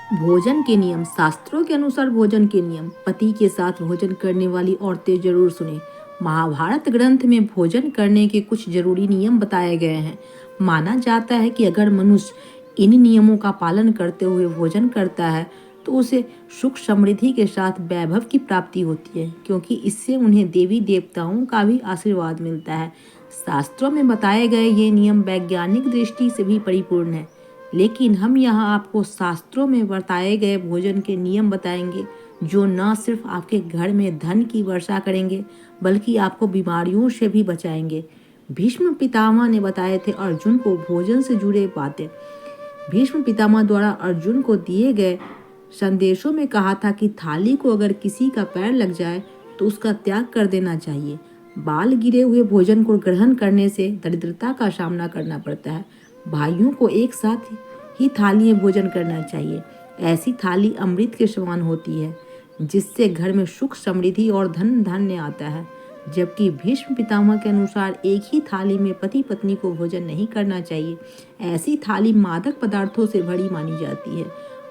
भोजन के नियम। शास्त्रों के अनुसार भोजन के नियम। पति के साथ भोजन करने वाली औरतें जरूर सुने। महाभारत ग्रंथ में भोजन करने के कुछ जरूरी नियम बताए गए हैं। माना जाता है कि अगर मनुष्य इन नियमों का पालन करते हुए भोजन करता है तो उसे सुख समृद्धि के साथ वैभव की प्राप्ति होती है, क्योंकि इससे उन्हें देवी देवताओं का भी आशीर्वाद मिलता है। शास्त्रों में बताए गए ये नियम वैज्ञानिक दृष्टि से भी परिपूर्ण है, लेकिन हम यहाँ आपको शास्त्रों में बताए गए भोजन के नियम बताएंगे, जो न सिर्फ आपके घर में धन की वर्षा करेंगे बल्कि आपको बीमारियों से भी बचाएंगे। भीष्म पितामह ने बताए थे अर्जुन को भोजन से जुड़े बातें। भीष्म पितामह द्वारा अर्जुन को दिए गए संदेशों में कहा था कि थाली को अगर किसी का पैर लग जाए तो उसका त्याग कर देना चाहिए। बाल गिरे हुए भोजन को ग्रहण करने से दरिद्रता का सामना करना पड़ता है। भाइयों को एक साथ ही थाली में भोजन करना चाहिए। ऐसी थाली अमृत के समान होती है, जिससे घर में सुख समृद्धि और धन धान्य आता है। जबकि भीष्म पितामह के अनुसार एक ही थाली में पति पत्नी को भोजन नहीं करना चाहिए। ऐसी थाली मादक पदार्थों से भरी मानी जाती है।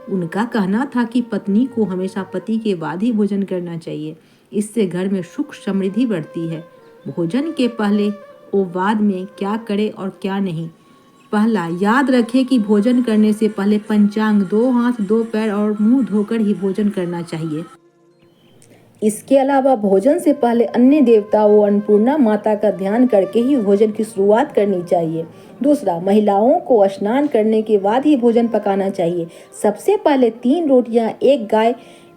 उनका कहना था कि पत्नी को हमेशा पति के बाद ही भोजन करना चाहिए, इससे घर में सुख समृद्धि बढ़ती है। भोजन के पहले और बाद में क्या करें और क्या नहीं। पहला, याद रखें कि भोजन करने से पहले पंचांग 2 हाथ 2 पैर और मुंह धोकर ही भोजन करना चाहिए। इसके अलावा भोजन से पहले अन्य देवताओं और अन्नपूर्णा माता का ध्यान करके ही भोजन की शुरुआत करनी चाहिए। दूसरा, महिलाओं को स्नान करने के बाद ही भोजन पकाना चाहिए। सबसे पहले 3 रोटियां एक गाय,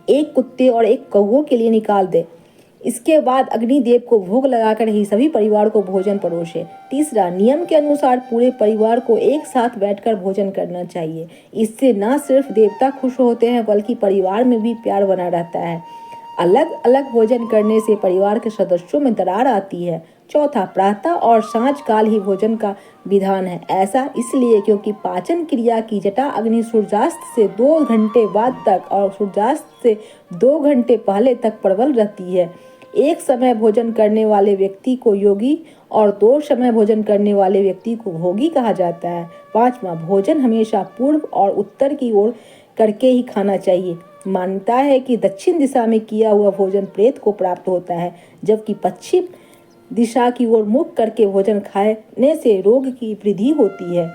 एक कुत्ते और एक कौवे के लिए निकाल दें। इसके बाद अग्निदेव को भोग लगाकर ही सभी परिवार को भोजन परोसे। तीसरा, नियम के अनुसार पूरे परिवार को एक साथ बैठकर भोजन करना चाहिए। इससे न सिर्फ देवता खुश होते हैं बल्कि परिवार में भी प्यार बना रहता है। अलग अलग भोजन करने से परिवार के सदस्यों में दरार आती है। चौथा, प्रातः और सांझ काल ही भोजन का विधान है। ऐसा इसलिए क्योंकि पाचन क्रिया की जटा अग्नि सूर्यास्त से 2 घंटे बाद तक और सूर्यास्त से 2 घंटे पहले तक प्रबल रहती है। एक समय भोजन करने वाले व्यक्ति को योगी और 2 समय भोजन करने वाले व्यक्ति को भोगी कहा जाता है। पांचवा, भोजन हमेशा पूर्व और उत्तर की ओर करके ही खाना चाहिए। मान्यता है कि दक्षिण दिशा में किया हुआ भोजन प्रेत को प्राप्त होता है, जबकि पश्चिम दिशा की ओर मुख करके भोजन खाने से रोग की वृद्धि होती है।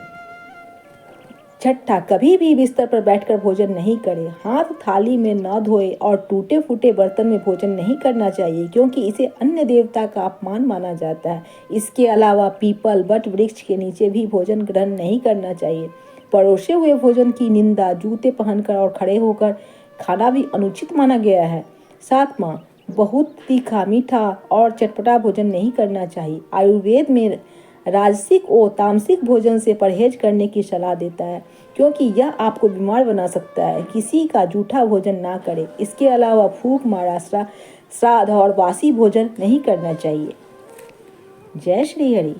छठा, कभी भी बिस्तर पर बैठकर भोजन नहीं करें। हाथ थाली में न धोए और टूटे फूटे बर्तन में भोजन नहीं करना चाहिए, क्योंकि इसे अन्य देवता का अपमान माना जाता है। इसके अलावा पीपल, बट वृक्ष के नीचे भी भोजन ग्रहण नहीं करना चाहिए। परोसे हुए भोजन की निंदा जूते पहनकर और खड़े होकर खाना भी अनुचित माना गया है। सातवां, बहुत तीखा, मीठा और चटपटा भोजन नहीं करना चाहिए। आयुर्वेद में राजसिक और तामसिक भोजन से परहेज करने की सलाह देता है, क्योंकि यह आपको बीमार बना सकता है। किसी का जूठा भोजन ना करें। इसके अलावा फूंक मारा, श्राद्ध और बासी भोजन नहीं करना चाहिए। जय श्री हरि।